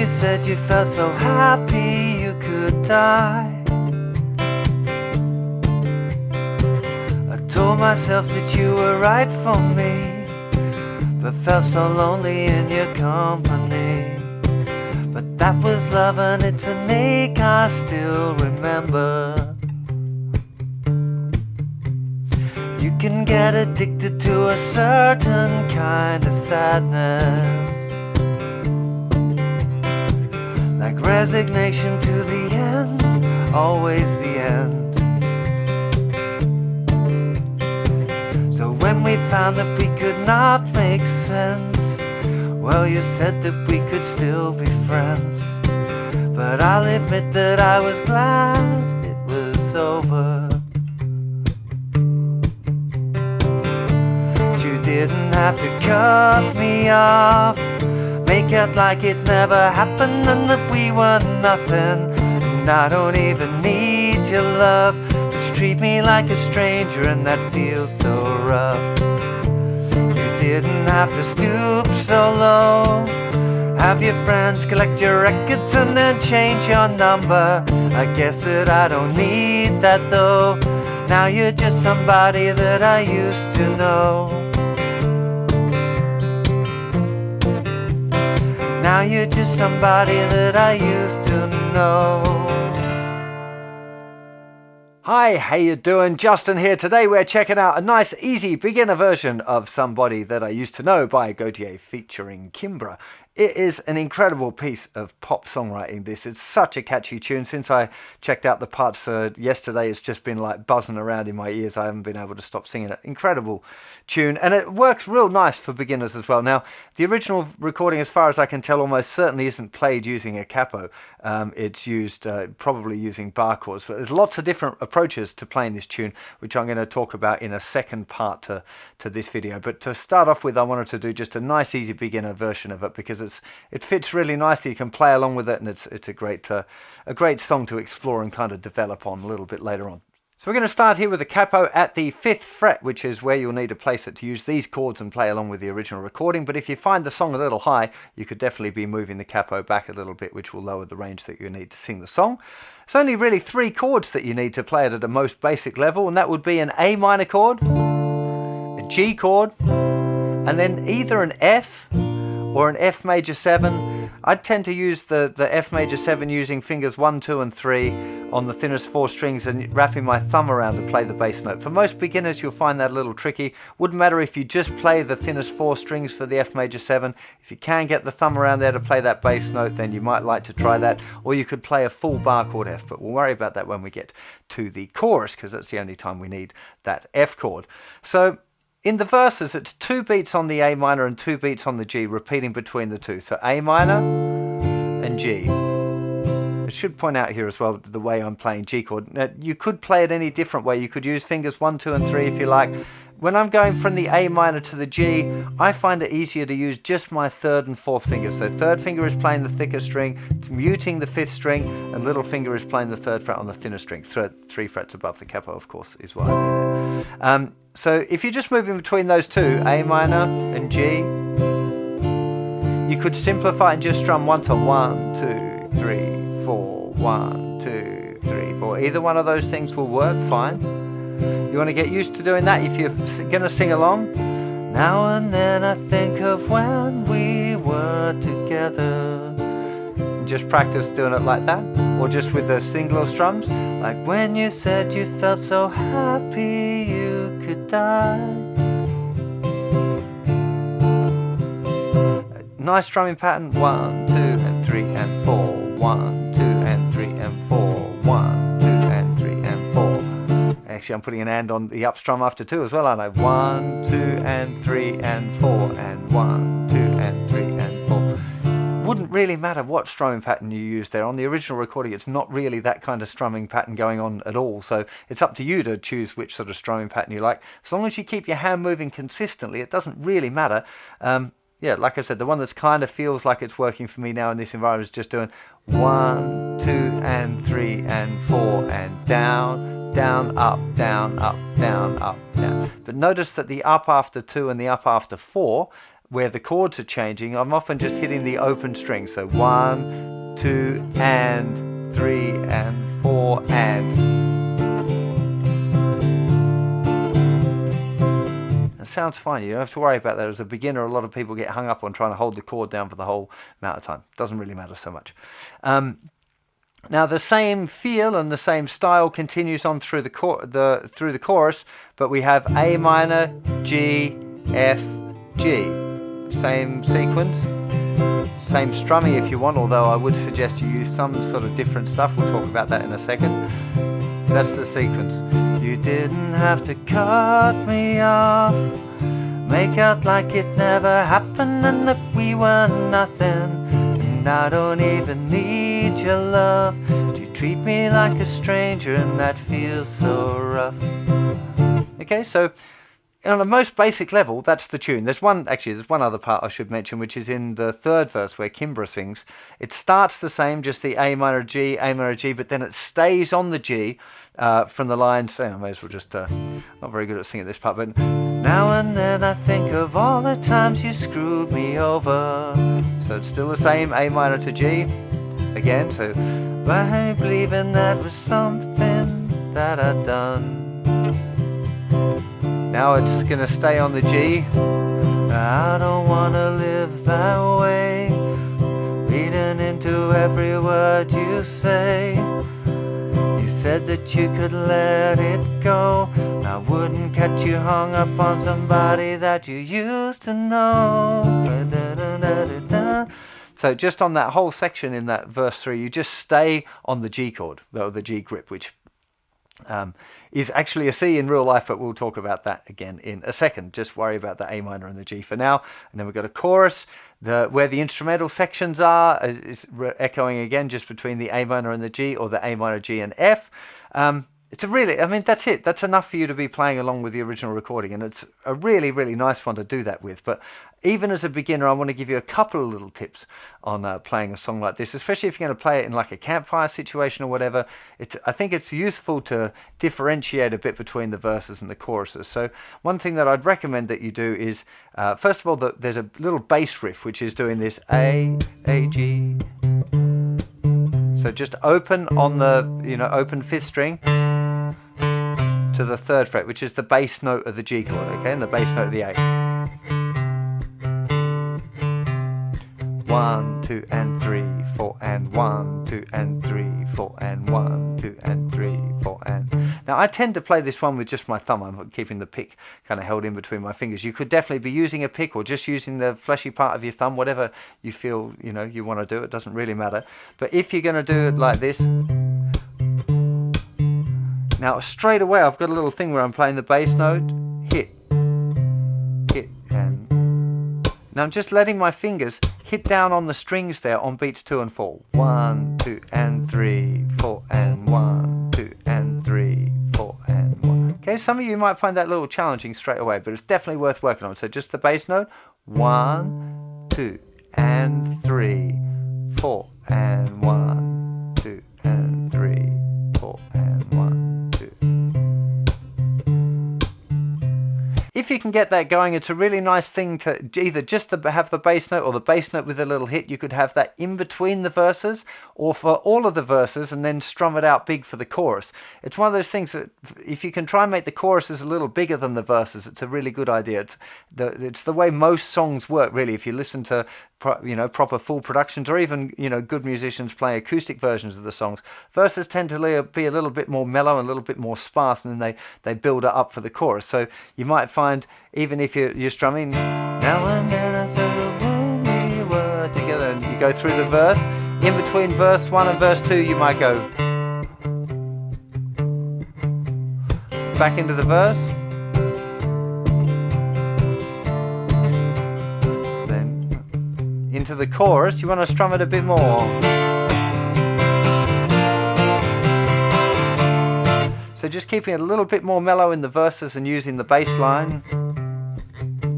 you said you felt so happy you could die. I told myself that you were right for me, but felt so lonely in your company. But that was love and it's an ache I still remember. You can get addicted to a certain kind of sadness, like resignation to the end, always the end. So when we found that we could not make sense, well, you said that we could still be friends. But I'll admit that I was glad it was over. You didn't have to cut me off, make out like it never happened and that we were nothing. And I don't even need your love, but you treat me like a stranger and that feels so rough. You didn't have to stoop so low, have your friends collect your records and then change your number. I guess that I don't need that though. Now you're just somebody that I used to know. Now you're just somebody that I used to know. Hi, how you doing? Justin here. Today we're checking out a nice, easy beginner version of Somebody That I Used to Know by Gotye featuring Kimbra. It is an incredible piece of pop songwriting, this. It's such a catchy tune. Since I checked out the parts yesterday, it's just been like buzzing around in my ears. I haven't been able to stop singing it. Incredible tune, and it works real nice for beginners as well. Now, the original recording, as far as I can tell, almost certainly isn't played using a capo. It's used probably using bar chords, but there's lots of different approaches to playing this tune, which I'm going to talk about in a second part to this video. But to start off with, I wanted to do just a nice, easy beginner version of it because it fits really nicely. You can play along with it, and it's a great song to explore and kind of develop on a little bit later on. So we're going to start here with the capo at the 5th fret, which is where you'll need to place it to use these chords and play along with the original recording. But if you find the song a little high, you could definitely be moving the capo back a little bit, which will lower the range that you need to sing the song. It's only really 3 chords that you need to play it at a most basic level, and that would be an A minor chord, a G chord, and then either an F or an F major 7. I'd tend to use the F major 7 using fingers 1, 2 and 3 on the thinnest 4 strings and wrapping my thumb around to play the bass note. For most beginners you'll find that a little tricky. Wouldn't matter if you just play the thinnest 4 strings for the F major 7. If you can get the thumb around there to play that bass note, then you might like to try that. Or you could play a full bar chord F, but we'll worry about that when we get to the chorus, because that's the only time we need that F chord. So in the verses, it's 2 beats on the A minor and 2 beats on the G, repeating between the two. So A minor and G. I should point out here as well the way I'm playing G chord. Now, you could play it any different way. You could use fingers 1, 2 and 3 if you like. When I'm going from the A minor to the G, I find it easier to use just my 3rd and 4th fingers. So 3rd finger is playing the thicker string, it's muting the 5th string, and little finger is playing the 3rd fret on the thinner string. 3 frets above the capo, of course, is what I mean there. So if you're just moving between those two, A minor and G, you could simplify and just strum 1 to 1, 2, 3, 4, 1, 2, 3, 4. Either one of those things will work fine. You want to get used to doing that if you're going to sing along. Now and then I think of when we were together. And just practice doing it like that, or just with the single strums, like when you said you felt so happy you could die. Nice strumming pattern. 1, 2 and 3 and 4. 1, 2 and 3 and 4. 1, 2 and 3 and 4. Actually, I'm putting an and on the up strum after 2 as well, aren't I? 1, 2 and 3 and 4 and 1, 2 and 3 and 4. Wouldn't really matter what strumming pattern you use there. On the original recording, it's not really that kind of strumming pattern going on at all, so it's up to you to choose which sort of strumming pattern you like. As long as you keep your hand moving consistently, it doesn't really matter. Yeah, like I said, the one that kind of feels like it's working for me now in this environment is just doing 1, 2 and 3 and 4 and down, down, up, down, up, down, up, down. But notice that the up after 2 and the up after 4 where the chords are changing, I'm often just hitting the open string. So 1, 2, and 3, and 4, and. It sounds fine. You don't have to worry about that. As a beginner, a lot of people get hung up on trying to hold the chord down for the whole amount of time. Doesn't really matter so much. Now the same feel and the same style continues on through the chorus, but we have A minor, G, F, G. Same sequence, same strumming if you want, although I would suggest you use some sort of different stuff. We'll talk about that in a second. That's the sequence. You didn't have to cut me off, make out like it never happened and that we were nothing. And I don't even need your love. You treat me like a stranger and that feels so rough. Okay, so on the most basic level, that's the tune. There's one other part I should mention, which is in the third verse where Kimbra sings. It starts the same, just the A minor G, but then it stays on the G from the lines. I may as well just, not very good at singing this part, but now and then I think of all the times you screwed me over. So it's still the same, A minor to G again. So I believing that was something that I'd done. Now it's gonna stay on the G. I don't wanna live that way, reading into every word you say. You said that you could let it go, I wouldn't catch you hung up on somebody that you used to know. So just on that whole section in that verse 3, you just stay on the G chord, though the G grip, which is actually a C in real life, but we'll talk about that again in a second. Just worry about the A minor and the G for now. And then we've got a chorus, where the instrumental sections are, is echoing again just between the A minor and the G, or the A minor, G and F. It's a really, I mean, that's it. That's enough for you to be playing along with the original recording, and it's a really, really nice one to do that with. But even as a beginner, I want to give you a couple of little tips on playing a song like this, especially if you're going to play it in like a campfire situation or whatever. I think it's useful to differentiate a bit between the verses and the choruses. So one thing that I'd recommend that you do is, first of all, there's a little bass riff, which is doing this A, G. So just open on the, open 5th string to the 3rd fret, which is the bass note of the G chord, okay, and the bass note of the A. 1, 2, and 3, 4, and 1, 2, and 3, 4, and 1, 2, and 3, 4, and. Now I tend to play this one with just my thumb. I'm keeping the pick kind of held in between my fingers. You could definitely be using a pick or just using the fleshy part of your thumb, whatever you feel you want to do. It doesn't really matter. But if you're going to do it like this, now straight away I've got a little thing where I'm playing the bass note, hit, and now I'm just letting my fingers hit down on the strings there on beats 2 and 4. 1, 2, and 3, 4, and 1, 2, and 3, 4, and 1. Okay, some of you might find that a little challenging straight away, but it's definitely worth working on. So just the bass note, 1, 2, and 3, 4, and 1, 2, and 3, 4, and 1, 2. If you can get that going, it's a really nice thing to either just to have the bass note or the bass note with a little hit. You could have that in between the verses or for all of the verses and then strum it out big for the chorus. It's one of those things that if you can try and make the choruses a little bigger than the verses, it's a really good idea. It's the way most songs work, really. If you listen to proper full productions, or even good musicians play acoustic versions of the songs, verses tend to be a little bit more mellow and a little bit more sparse, and then they build it up for the chorus. So you might find, even if you're strumming, now and then I thought when we were together, and you go through the verse, in between verse 1 and verse 2 you might go back into the verse, into the chorus, you want to strum it a bit more. So just keeping it a little bit more mellow in the verses and using the bass line.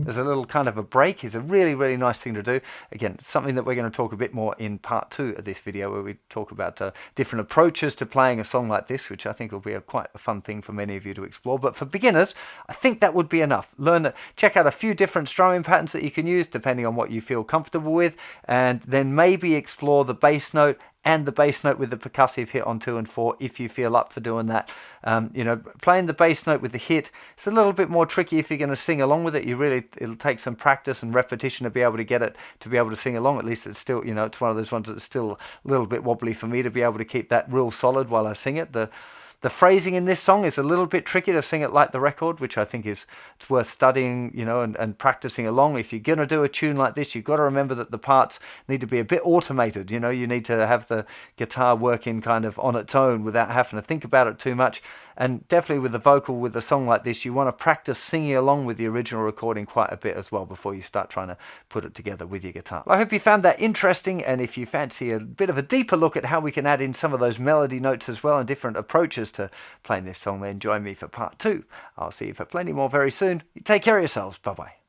as a little kind of a break is a really, really nice thing to do. Again, something that we're going to talk a bit more in part 2 of this video, where we talk about different approaches to playing a song like this, which I think will be quite a fun thing for many of you to explore. But for beginners, I think that would be enough. Check out a few different strumming patterns that you can use depending on what you feel comfortable with, and then maybe explore the bass note and the bass note with the percussive hit on 2 and 4 if you feel up for doing that. Playing the bass note with the hit, it's a little bit more tricky if you're going to sing along with it. It'll take some practice and repetition to be able to get it, to be able to sing along. At least it's still, it's one of those ones that's still a little bit wobbly for me to be able to keep that real solid while I sing it. The phrasing in this song is a little bit tricky to sing it like the record, which I think it's worth studying, and practicing along. If you're going to do a tune like this, you've got to remember that the parts need to be a bit automated. You need to have the guitar working kind of on its own without having to think about it too much. And definitely with the vocal, with a song like this, you want to practice singing along with the original recording quite a bit as well before you start trying to put it together with your guitar. I hope you found that interesting, and if you fancy a bit of a deeper look at how we can add in some of those melody notes as well and different approaches to playing this song, then join me for part 2. I'll see you for plenty more very soon. You take care of yourselves. Bye-bye.